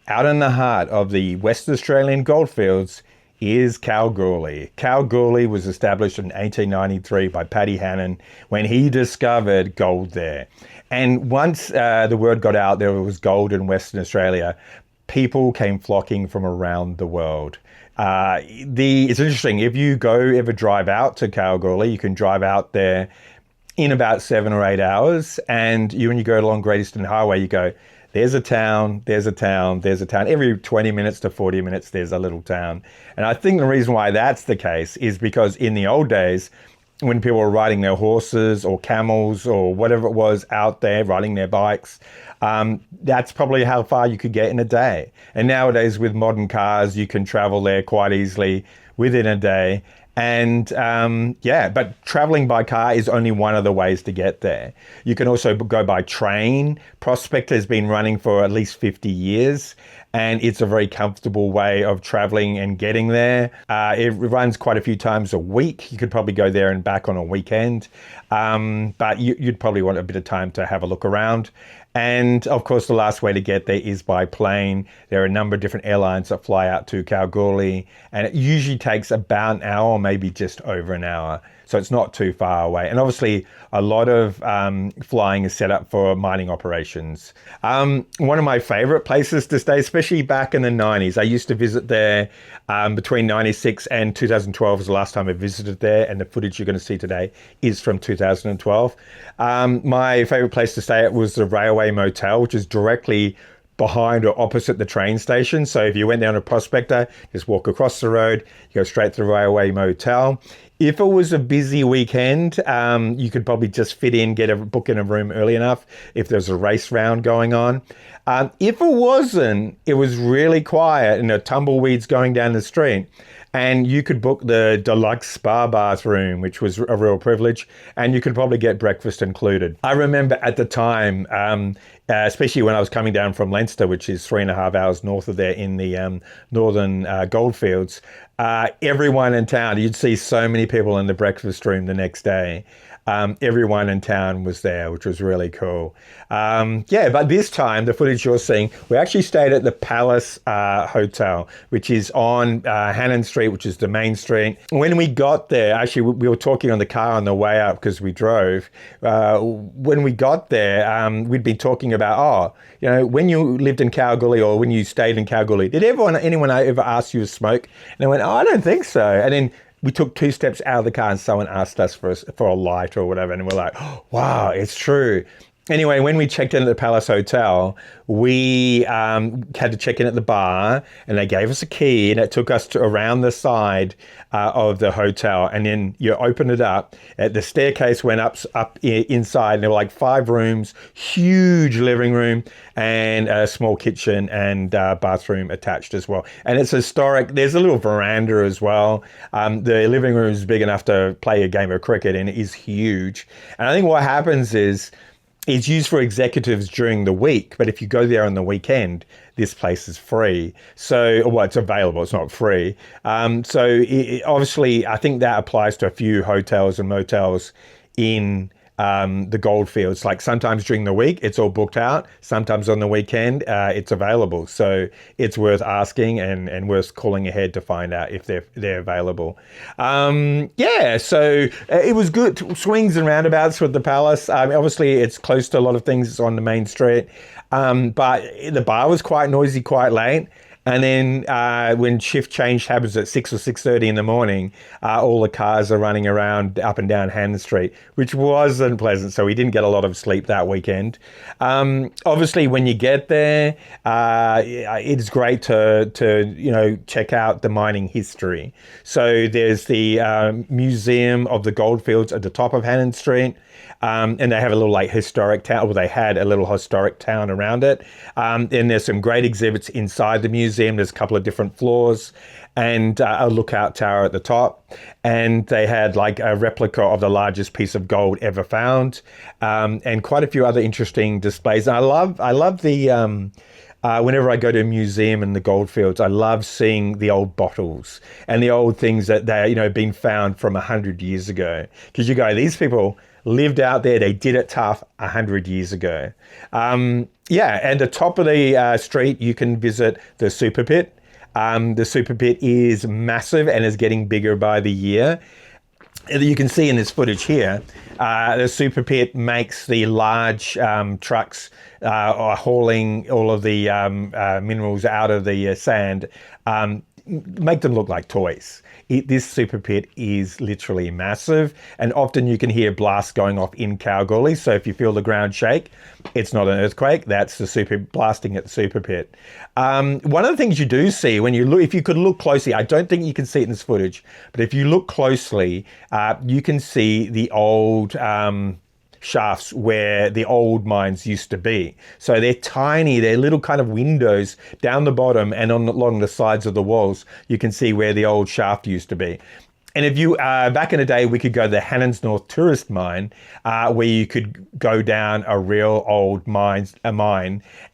Out in the heart of the Western Australian goldfields is Kalgoorlie. Kalgoorlie was established in 1893 by Paddy Hannon when he discovered gold there. And once the word got out there was gold in Western Australia, people came flocking from around the world. It's interesting, if you ever drive out to Kalgoorlie, you can drive out there in about 7 or 8 hours. And when you go along Great Eastern Highway, you go, there's a town, there's a town, there's a town. Every 20 minutes to 40 minutes, there's a little town. And I think the reason why that's the case is because in the old days, when people were riding their horses or camels or whatever it was out there, riding their bikes, that's probably how far you could get in a day. And nowadays with modern cars, you can travel there quite easily within a day. And but traveling by car is only one of the ways to get there. You can also go by train. Prospect has been running for at least 50 years, and it's a very comfortable way of traveling and getting there. It runs quite a few times a week. You could probably go there and back on a weekend, but you'd probably want a bit of time to have a look around. And of course, the last way to get there is by plane. There are a number of different airlines that fly out to Kalgoorlie, and it usually takes about an hour or maybe just over an hour. So it's not too far away. And obviously, a lot of flying is set up for mining operations. One of my favorite places to stay, especially back in the 90s, I used to visit there between 96 and 2012 was the last time I visited there. And the footage you're going to see today is from 2012. My favorite place to stay at was the Railway Motel, which is directly behind or opposite the train station. So if you went down to Prospector, just walk across the road, you go straight to the Railway Motel. If it was a busy weekend, you could probably just book in a room early enough if there's a race round going on. If it wasn't, it was really quiet and there are tumbleweeds going down the street. And you could book the deluxe spa bathroom, which was a real privilege, and you could probably get breakfast included. I remember at the time, especially when I was coming down from Leinster, which is 3.5 hours north of there in the northern goldfields, everyone in town, you'd see so many people in the breakfast room the next day. Everyone in town was there, which was really cool. But this time, the footage you're seeing, we actually stayed at the Palace Hotel, which is on Hannon Street, which is the main street. When we got there, actually, we were talking on the car on the way up because we drove. When we got there, we'd been talking about, when you lived in Kalgoorlie or when you stayed in Kalgoorlie, did anyone ever ask you to smoke? And I went, I don't think so. And then we took 2 steps out of the car and someone asked us for a light or whatever. And we're like, wow, it's true. Anyway, when we checked in at the Palace Hotel, we had to check in at the bar and they gave us a key and it took us around the side of the hotel. And then you open it up, the staircase went up inside and there were like 5 rooms, huge living room and a small kitchen and bathroom attached as well. And it's historic. There's a little veranda as well. The living room is big enough to play a game of cricket and it is huge. And I think what happens is, it's used for executives during the week, but if you go there on the this place is free. So, well, it's available, it's not free. Obviously, I think that applies to a few hotels and motels in the goldfields. Like sometimes during the week, it's all booked out. Sometimes on the weekend, it's available. So it's worth asking and worth calling ahead to find out if they're available. So it was good. Swings and roundabouts with the Palace. Obviously, it's close to a lot of things. It's on the main street. But the bar was quite noisy, quite late. And then when shift change happens at 6 or 6:30 in the morning, all the cars are running around up and down Hannon Street, which wasn't pleasant. So we didn't get a lot of sleep that weekend. Obviously, when you get there, it's great to check out the mining history. So there's the Museum of the Goldfields at the top of Hannon Street. And they have a little historic town, they had a little historic town around it. And there's some great exhibits inside the museum. There's a couple of different floors and a lookout tower at the top. And they had a replica of the largest piece of gold ever found, and quite a few other interesting displays. And I love the whenever I go to a museum in the goldfields, I love seeing the old bottles and the old things that been found from 100 years ago. Because you go, these people lived out there. They did it tough 100 years ago. Yeah, and the top of the street, you can visit the super pit. The super pit is massive and is getting bigger by the year. You can see in this footage here, the super pit makes the large trucks hauling all of the minerals out of the sand, make them look like toys. This super pit is literally massive, and often you can hear blasts going off in Kalgoorlie. So if you feel the ground shake, it's not an earthquake. That's the super blasting at the super pit. One of the things you do see when you look, if you could look closely, I don't think you can see it in this footage, but if you look closely, you can see the old shafts where the old mines used to be. So they're tiny, they're little kind of windows down the bottom and along the sides of the walls. You can see where the old shaft used to be. And if you, back in the day, we could go to the Hannans North Tourist Mine, where you could go down a real old mine,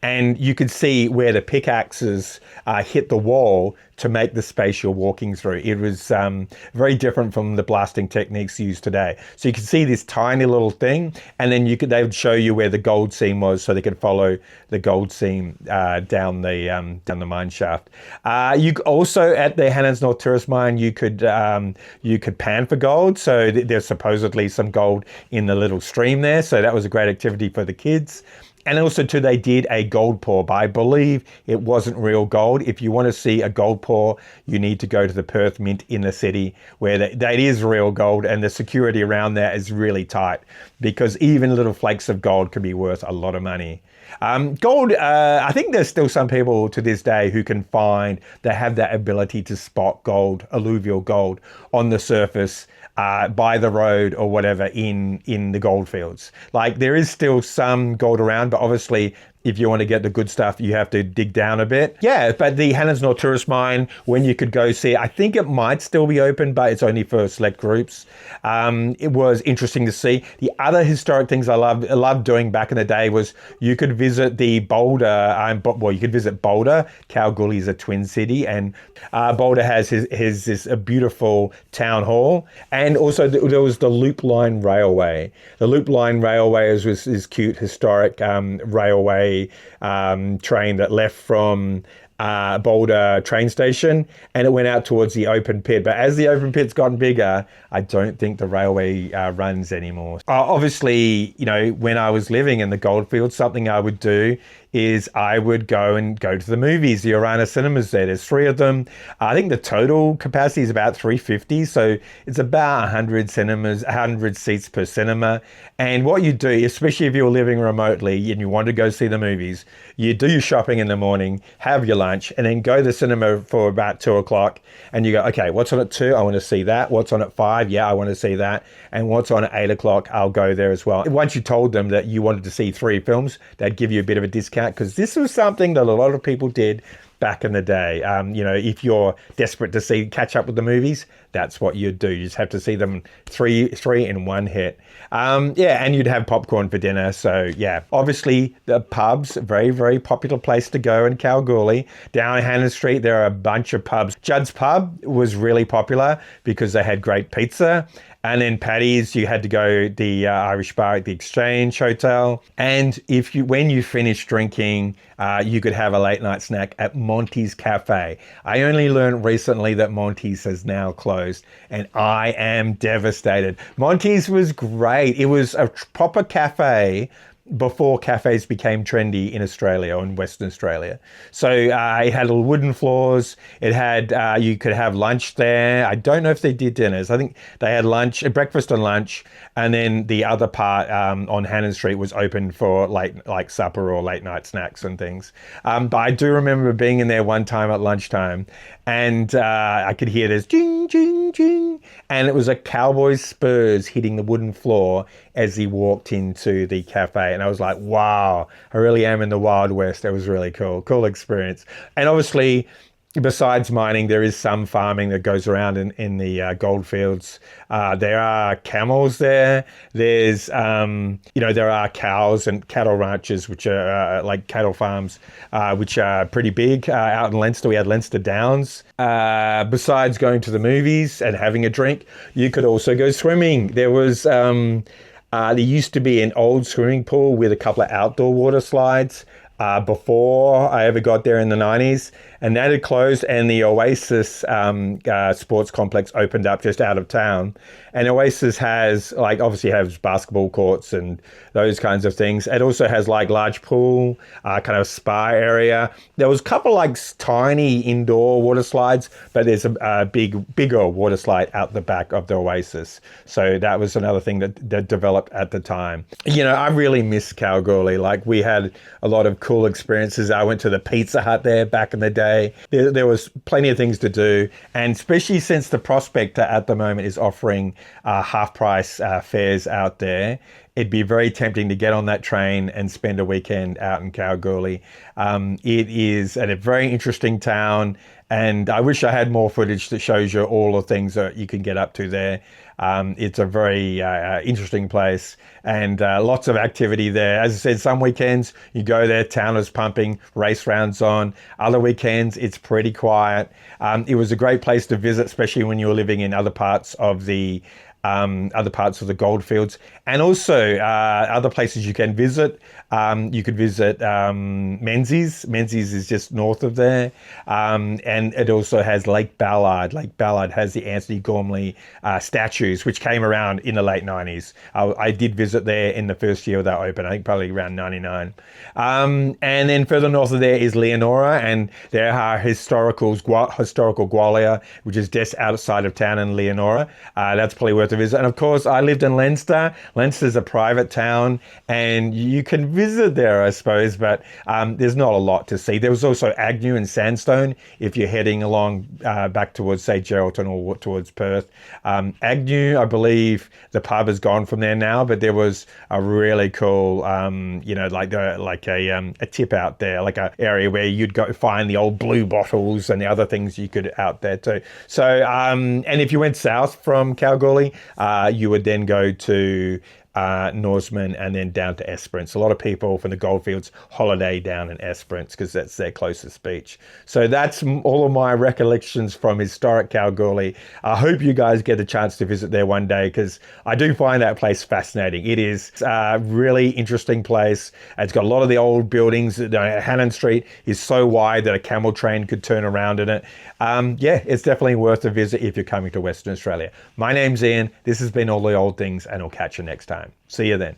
and you could see where the pickaxes hit the wall to make the space you're walking through. It was very different from the blasting techniques used today. So you could see this tiny little thing, and then they would show you where the gold seam was, so they could follow the gold seam down the mine shaft. You also at the Hannans North Tourist Mine, you could pan for gold. So there's supposedly some gold in the little stream there. So that was a great activity for the kids. And also too, they did a gold pour, but I believe it wasn't real gold. If you want to see a gold pour, you need to go to the Perth Mint in the city, where that is real gold, and the security around that is really tight, because even little flakes of gold can be worth a lot of money. Gold, I think there's still some people to this day who can find, that have that ability to spot gold, alluvial gold, on the surface, by the road or whatever in the goldfields. Like, there is still some gold around, but obviously if you want to get the good stuff, you have to dig down a bit. Yeah, but the Hannans North Tourist Mine, when you could go see it, I think it might still be open, but it's only for select groups. It was interesting to see. The other historic things I loved doing back in the day was you could visit the Boulder, you could visit Boulder. Kalgoorlie is a twin city, and Boulder has this beautiful town hall. And also there was the Loop Line Railway. The Loop Line Railway was this cute historic railway train that left from Boulder train station, and it went out towards the open pit. But as the open pit's gotten bigger, I don't think the railway runs anymore. Obviously, when I was living in the goldfields, something I would do is I would go to the movies, the Orana cinemas there. There's 3 of them. I think the total capacity is about 350. So it's about 100 seats per cinema. And what you do, especially if you're living remotely and you want to go see the movies, you do your shopping in the morning, have your lunch, and then go to the cinema for about 2 o'clock. And you go, okay, what's on at 2? I want to see that. What's on at 5? Yeah, I want to see that. And what's on at 8 o'clock? I'll go there as well. Once you told them that you wanted to see 3 films, they'd give you a bit of a discount, because this was something that a lot of people did back in the day. If you're desperate to catch up with the movies, that's what you'd do. You just have to see them three in one hit. And you'd have popcorn for dinner. So yeah, obviously the pubs, very, very popular place to go in Kalgoorlie. Down Hannah Street, there are a bunch of pubs. Judd's Pub was really popular because they had great pizza. And then Paddy's, you had to go the Irish bar at the Exchange Hotel. And when you finished drinking, you could have a late night snack at Monty's Cafe. I only learned recently that Monty's has now closed, and I am devastated. Monty's was great. It was a proper cafe before cafes became trendy in Australia or in Western Australia. So it had wooden floors. It had, you could have lunch there. I don't know if they did dinners. I think they had breakfast and lunch. And then the other part on Hannon Street was open for like supper or late night snacks and things. But I do remember being in there one time at lunchtime, and I could hear this jing, jing, jing. And it was a cowboy's spurs hitting the wooden floor as he walked into the cafe. And I was like, wow, I really am in the Wild West. It was really cool experience. And obviously, besides mining, there is some farming that goes around in the goldfields. There are camels there. There's, there are cows and cattle ranches, which are like cattle farms, which are pretty big. Out in Leinster, we had Leinster Downs. Besides going to the movies and having a drink, you could also go swimming. There was There used to be an old swimming pool with a couple of outdoor water slides before I ever got there in the 90s. And that had closed, and the Oasis sports complex opened up just out of town. And Oasis has, like, obviously has basketball courts and those kinds of things. It also has, like, large pool, kind of spa area. There was a couple, like, tiny indoor water slides, but there's a bigger water slide out the back of the Oasis. So that was another thing that developed at the time. You know, I really miss Kalgoorlie. Like, we had a lot of cool experiences. I went to the Pizza Hut there back in the day. There was plenty of things to do, and especially since the Prospector at the moment is offering half-price fares out there, it'd be very tempting to get on that train and spend a weekend out in Kalgoorlie. It is a very interesting town, and I wish I had more footage that shows you all the things that you can get up to there. It's a very interesting place, and lots of activity there. As I said, some weekends you go there, town is pumping, race rounds on. Other weekends it's pretty quiet. It was a great place to visit, especially when you're living in other parts of the goldfields, and also other places you can visit. You could visit Menzies. Menzies is just north of there, and it also has Lake Ballard. Lake Ballard has the Anthony Gormley statues, which came around in the late 90s. I did visit there in the first year that opened, I think probably around 99. And then further north of there is Leonora, and there are historical Gwalia, which is just outside of town in Leonora. That's probably worth a visit. And of course, I lived in Leinster. Leinster's a private town, and you can visit there, I suppose, but there's not a lot to see. There was also Agnew and Sandstone if you're heading along back towards, say, Geraldton or towards Perth. Agnew, I believe the pub is gone from there now, but there was a really cool, a tip out there, like an area where you'd go find the old blue bottles and the other things you could out there too. So, and if you went south from Kalgoorlie, you would then go to Norseman and then down to Esperance. A lot of people from the Goldfields holiday down in Esperance because that's their closest beach. So that's all of my recollections from historic Kalgoorlie. I hope you guys get a chance to visit there one day, because I do find that place fascinating. It is a really interesting place. It's got a lot of the old buildings. Hannon Street is so wide that a camel train could turn around in it. It's definitely worth a visit if you're coming to Western Australia. My name's Ian. This has been All the Old Things, and I'll catch you next time. See you then.